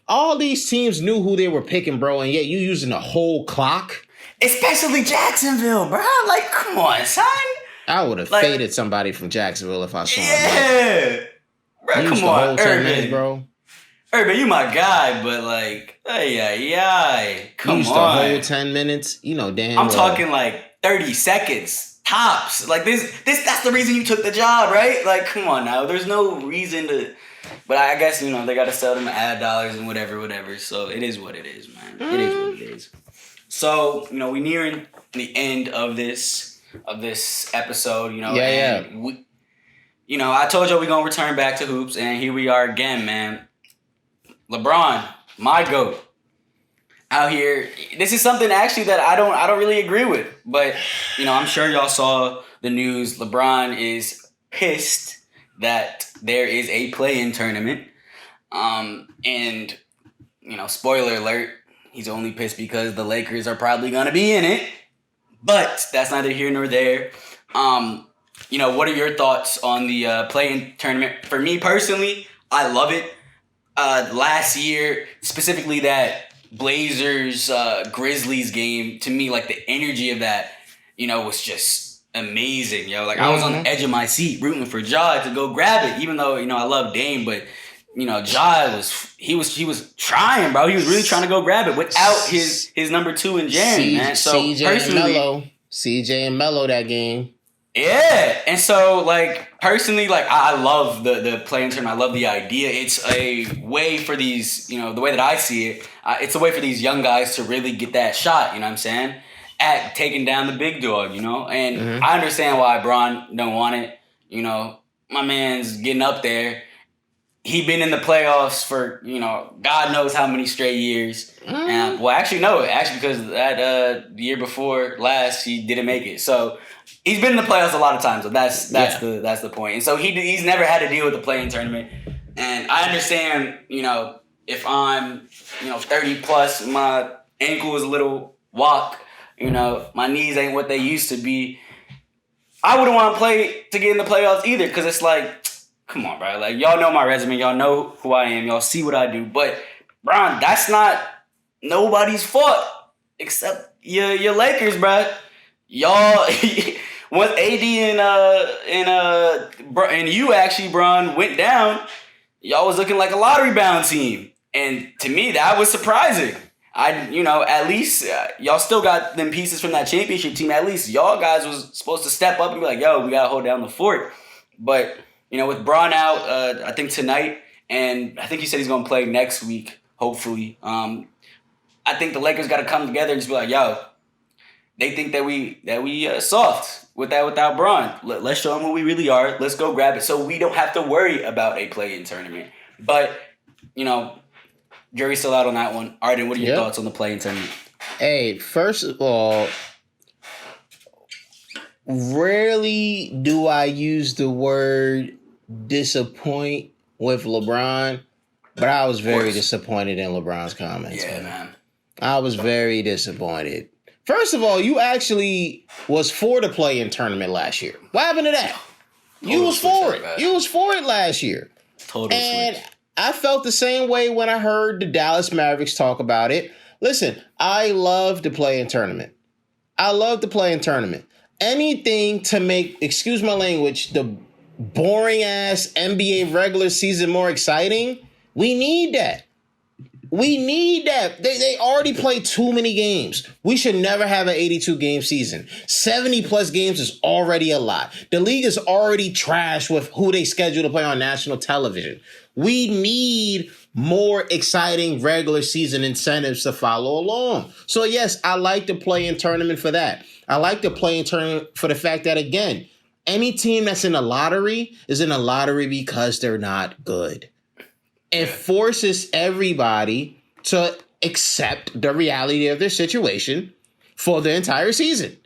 All these teams knew who they were picking, bro, and yet you using the whole clock? Especially Jacksonville, bro. Like, come on, son. I would have faded somebody from Jacksonville if I saw him. Yeah. Bro, come on, the whole 10 minutes, bro. Urban, you my guy, but like, come on. The whole 10 minutes, you know, damn. I'm talking like 30 seconds tops. Like that's the reason you took the job, right? Like, come on now. There's no reason to. But I guess, you know, they got to sell them ad dollars and whatever. So it is what it is, man. It is what it is. So, you know, we nearing the end of this episode. You know, We, you know, I told you we gonna return back to hoops, and here we are again, man. LeBron, my GOAT, out here. This is something actually that I don't really agree with. But, you know, I'm sure y'all saw the news. LeBron is pissed that there is a play-in tournament. And, you know, spoiler alert, he's only pissed because the Lakers are probably going to be in it. But that's neither here nor there. You know, what are your thoughts on the play-in tournament? For me personally, I love it. Last year, specifically that Blazers Grizzlies game, to me, like the energy of that, you know, was just amazing, yo. Like I was on the edge of my seat rooting for Ja to go grab it, even though, you know, I love Dame, but you know, Ja was trying, bro. He was really trying to go grab it without his number 2 in Jaren, man. So CJ and Melo that game. Yeah, and so, like, personally, like, I love the play-in tournament. I love the idea. It's a way for these, you know, the way that I see it, it's a way for these young guys to really get that shot, you know what I'm saying, at taking down the big dog, you know? And I understand why Bron don't want it. You know, my man's getting up there. He been in the playoffs for, you know, God knows how many straight years. Well, actually, no. Actually, because that the year before last, he didn't make it. So he's been in the playoffs a lot of times. So that's the point. And so he's never had to deal with the play-in tournament. And I understand, you know, if I'm, you know, 30 plus, my ankle is a little walk. You know, my knees ain't what they used to be. I wouldn't want to play to get in the playoffs either, because it's like, come on, bro. Like, y'all know my resume. Y'all know who I am. Y'all see what I do. But, Bron, that's not nobody's fault except your Lakers, bro. Y'all, once AD and you actually, Bron, went down, y'all was looking like a lottery bound team. And to me, that was surprising. At least y'all still got them pieces from that championship team. At least y'all guys was supposed to step up and be like, yo, we got to hold down the fort. But, with Bron out, I think tonight, and I think he said he's going to play next week, hopefully. I think the Lakers got to come together and just be like, yo, they think that we soft without Bron. Let's show them who we really are. Let's go grab it so we don't have to worry about a play-in tournament. But, jury's still out on that one. Arden, what are your thoughts on the play-in tournament? Hey, first of all, rarely do I use the word disappoint with LeBron, but I was very disappointed in LeBron's comments. Yeah, man. I was very disappointed. First of all, you actually was for the play-in tournament last year. What happened to that? You was for it. You was for it last year. Total switch. I felt the same way when I heard the Dallas Mavericks talk about it. Listen, I love the play-in tournament. Anything to make, excuse my language, the boring-ass NBA regular season more exciting, we need that. They already play too many games. We should never have an 82-game season. 70-plus games is already a lot. The league is already trash with who they schedule to play on national television. We need more exciting regular season incentives to follow along. So, yes, I like the play-in tournament for that. I like the play-in tournament for the fact that, again, any team that's in a lottery is in a lottery because they're not good. It forces everybody to accept the reality of their situation for the entire season.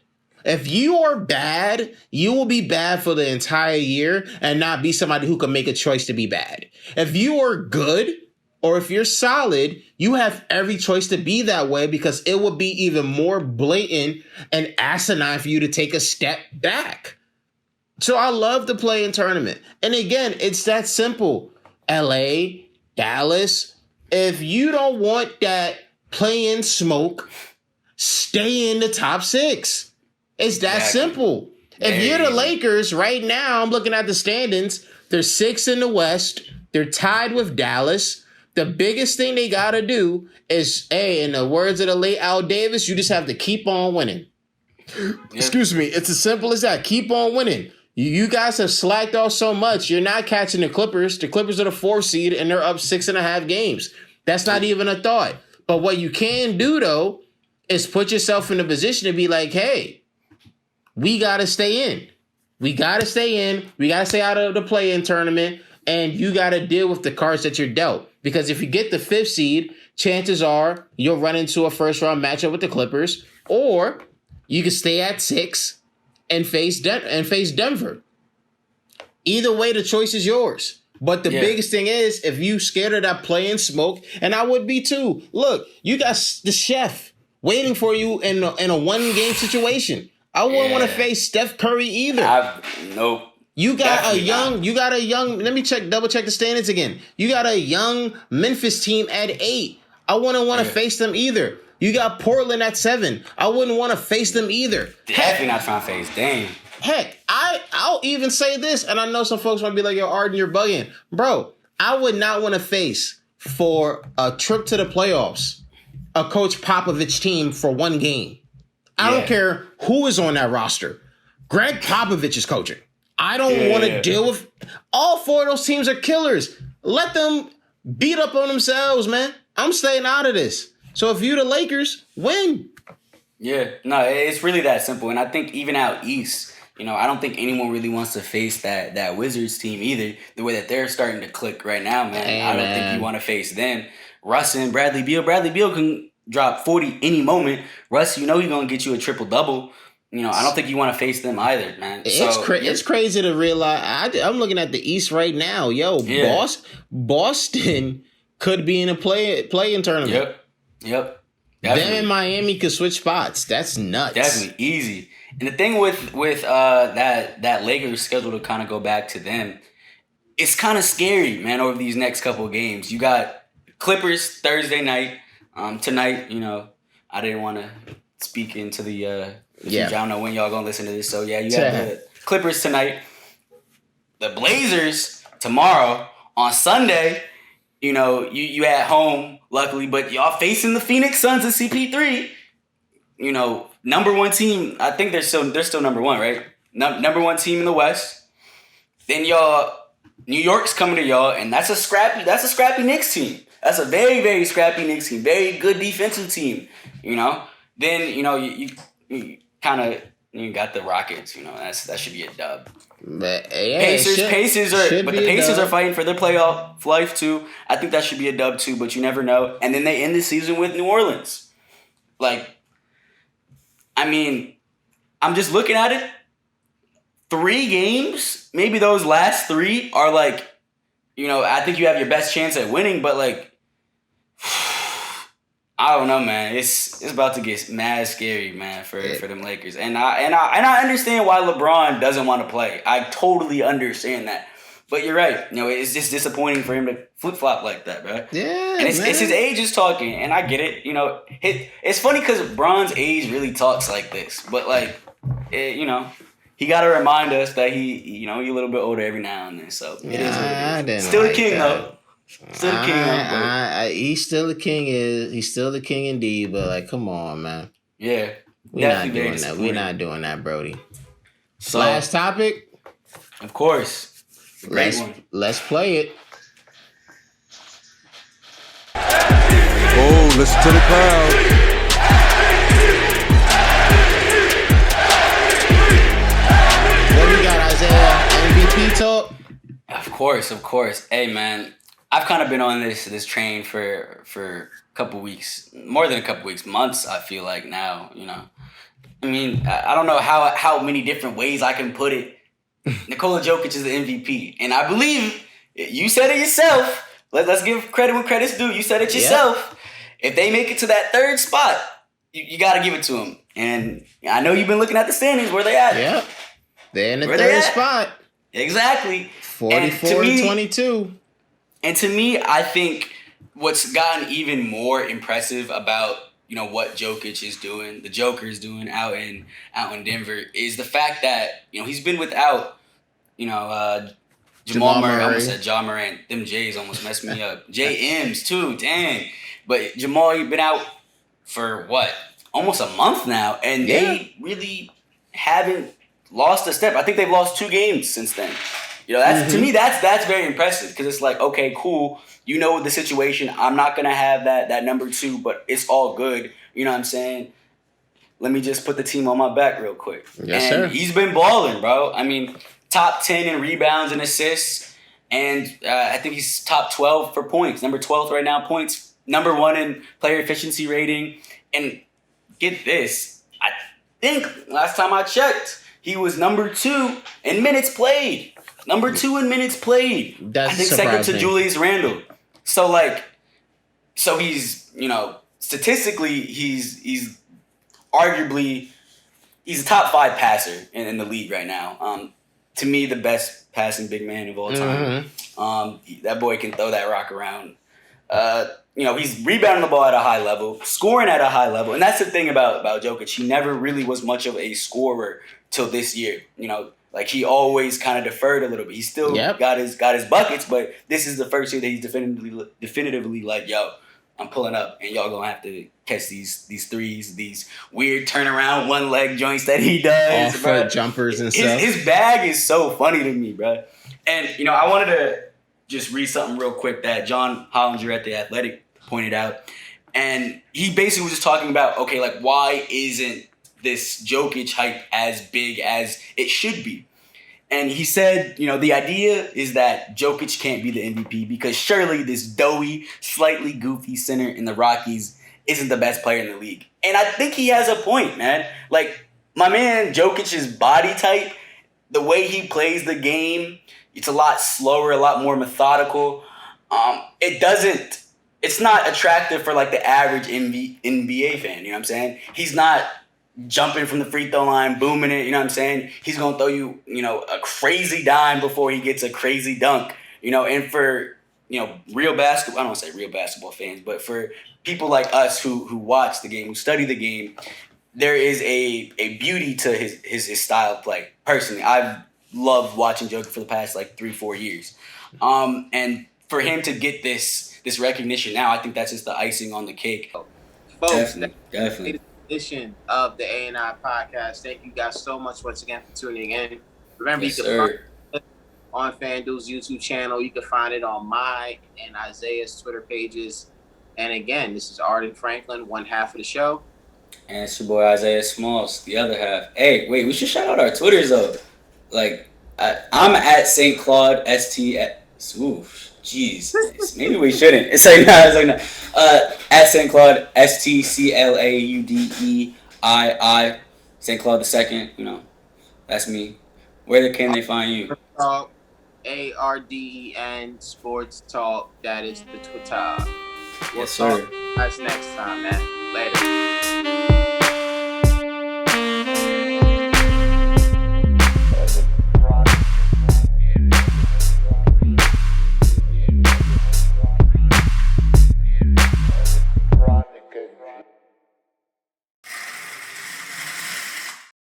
If you are bad, you will be bad for the entire year and not be somebody who can make a choice to be bad. If you are good or if you're solid, you have every choice to be that way because it will be even more blatant and asinine for you to take a step back. So I love the play-in tournament. And again, it's that simple. LA, Dallas, if you don't want that play-in smoke, stay in the top 6. It's that simple. If you're the Lakers right now, I'm looking at the standings. They're 6th in the West. They're tied with Dallas. The biggest thing they got to do is, in the words of the late Al Davis, you just have to keep on winning. Excuse me. It's as simple as that. Keep on winning. You guys have slacked off so much. You're not catching the Clippers. The Clippers are the 4th seed, and they're up 6.5 games. That's not even a thought. But what you can do, though, is put yourself in a position to be like, hey, we got to stay in. We got to stay in. We got to stay out of the play-in tournament, and you got to deal with the cards that you're dealt. Because if you get the 5th seed, chances are you'll run into a first-round matchup with the Clippers, or you can stay at 6 and face Denver. Either way, the choice is yours. But the biggest thing is, if you scared of that play-in smoke, and I would be too, look, you got the chef waiting for you in a one-game situation. I wouldn't want to face Steph Curry either. Nope. You got a young, let me double check the standings again. You got a young Memphis team at 8. I wouldn't want to face them either. You got Portland at 7. I wouldn't want to face them either. Definitely not trying to face. Dang. Heck, I'll even say this, and I know some folks might be like, yo, Arden, you're bugging. Bro, I would not want to face for a trip to the playoffs a Coach Popovich team for one game. I don't care who is on that roster. Greg Popovich is coaching. I don't want to deal with... All 4 of those teams are killers. Let them beat up on themselves, man. I'm staying out of this. So if you're the Lakers, win. Yeah, no, it's really that simple. And I think even out east, I don't think anyone really wants to face that Wizards team either. The way that they're starting to click right now, man. Hey, I don't think you want to face them. Russ and Bradley Beal. Bradley Beal can drop 40 any moment. Russ, he's going to get you a triple-double. I don't think you want to face them either, man. It's crazy to realize. I'm looking at the East right now. Yo, Boston could be in a play-in tournament. Yep. Them and Miami could switch spots. That's nuts. Definitely easy. And the thing with that Lakers schedule, to kind of go back to them, it's kind of scary, man. Over these next couple of games, you got Clippers Thursday night. Tonight, I didn't want to speak into the future. I don't know when y'all gonna listen to this. So yeah, you got the Clippers tonight, the Blazers tomorrow. On Sunday, you at home, luckily, but y'all facing the Phoenix Suns and CP3. Number one team. I think they're still number one, right? Number one team in the West. Then New York's coming to y'all, and that's a scrappy Knicks team. That's a very, very scrappy Knicks team. Very good defensive team. Then you kind of got the Rockets. That should be a dub. But yeah, Pacers are fighting for their playoff life too. I think that should be a dub too, but you never know. And then they end the season with New Orleans. I'm just looking at it. 3 games, maybe those last 3 are I think you have your best chance at winning, but I don't know, man. It's about to get mad scary, man, for them Lakers. And I understand why LeBron doesn't want to play. I totally understand that. But you're right. It's just disappointing for him to flip-flop like that, bro. Yeah, and it's his age is talking, and I get it. It's funny because Bron's age really talks like this. But, he got to remind us that he's a little bit older every now and then. So, it is what it is. Still the king, though. Still the king. He's still the king. He's still the king indeed. But come on, man. Yeah, we're not doing that. We're not doing that, Brody. So, last topic. Of course. Let's play it. Oh, listen to the crowd. What do we got, Isaiah? MVP talk? Of course. Hey, man. I've kind of been on this train for a couple weeks, more than a couple weeks, months. I feel like now, I don't know how many different ways I can put it. Nikola Jokic is the MVP, and I believe you said it yourself. Let's give credit when credit's due. You said it yourself. Yep. If they make it to that 3rd spot, you got to give it to them. And I know you've been looking at the standings. Where they at? Yep, they're in the 3rd spot. Exactly. 44-22. And to me, I think what's gotten even more impressive about what Jokic is doing, the Joker is doing out in Denver, is the fact that he's been without Jamal Murray. I almost said Ja Morant. Them J's almost messed me up. J M's too, dang. But Jamal, you've been out for almost a month now, and they really haven't lost a step. I think they've lost 2 games since then. That's to me that's very impressive because it's okay, cool. The situation. I'm not gonna have that number 2, but it's all good. You know what I'm saying? Let me just put the team on my back real quick. Yes, sir. He's been balling, bro. Top 10 in rebounds and assists, and I think he's top 12 for points. Number 12th right now, points. Number 1 in player efficiency rating. And get this, I think last time I checked, he was number 2 in minutes played. Number 2 in minutes played. That's I think surprising. second to Julius Randle. So he's, statistically, he's arguably, he's a top 5 passer in the league right now. To me, the best passing big man of all time. That boy can throw that rock around. He's rebounding the ball at a high level, scoring at a high level. And that's the thing about Jokic. He never really was much of a scorer till this year. He always kind of deferred a little bit. He still got his buckets, but this is the first year that he's definitively yo, I'm pulling up, and y'all gonna have to catch these threes, these weird turnaround 1-leg joints that he does. Off-foot jumpers and stuff. His bag is so funny to me, bro. And I wanted to just read something real quick that John Hollinger at The Athletic pointed out, and he basically was just talking about why isn't this Jokic hype as big as it should be? And he said, the idea is that Jokic can't be the MVP because surely this doughy, slightly goofy center in the Rockies isn't the best player in the league. And I think he has a point, man. My man Jokic's body type, the way he plays the game, it's a lot slower, a lot more methodical. It it's not attractive for like the average NBA fan. You know what I'm saying? He's not jumping from the free throw line, booming it. You know what I'm saying? He's gonna throw you, a crazy dime before he gets a crazy dunk. And for real basketball, I don't want to say real basketball fans, but for people like us who watch the game, who study the game, there is a beauty to his style of play. Personally, I've loved watching Joker for the past like 3-4 years, and for him to get this recognition now, I think that's just the icing on the cake. Folks, Definitely. Edition of the A&I podcast. Thank you guys so much once again for tuning in. Remember, Yes, you can find it on FanDuel's YouTube channel. You can find it on my and Isaiah's Twitter pages. And again, this is Arden Franklin, one half of the show. And it's your boy Isaiah Smalls, the other half. Hey, wait, we should shout out our Twitters though. Like, I'm at St. Claude ST at. Oof. Jeez, maybe we shouldn't. It's like no. At St. Claude STCLAUDEII St. Claude the second. That's me. Where can they find you? Talk, ARDEN Sports Talk. That is the Twitter. Yes, sir. That's next time, man. Later.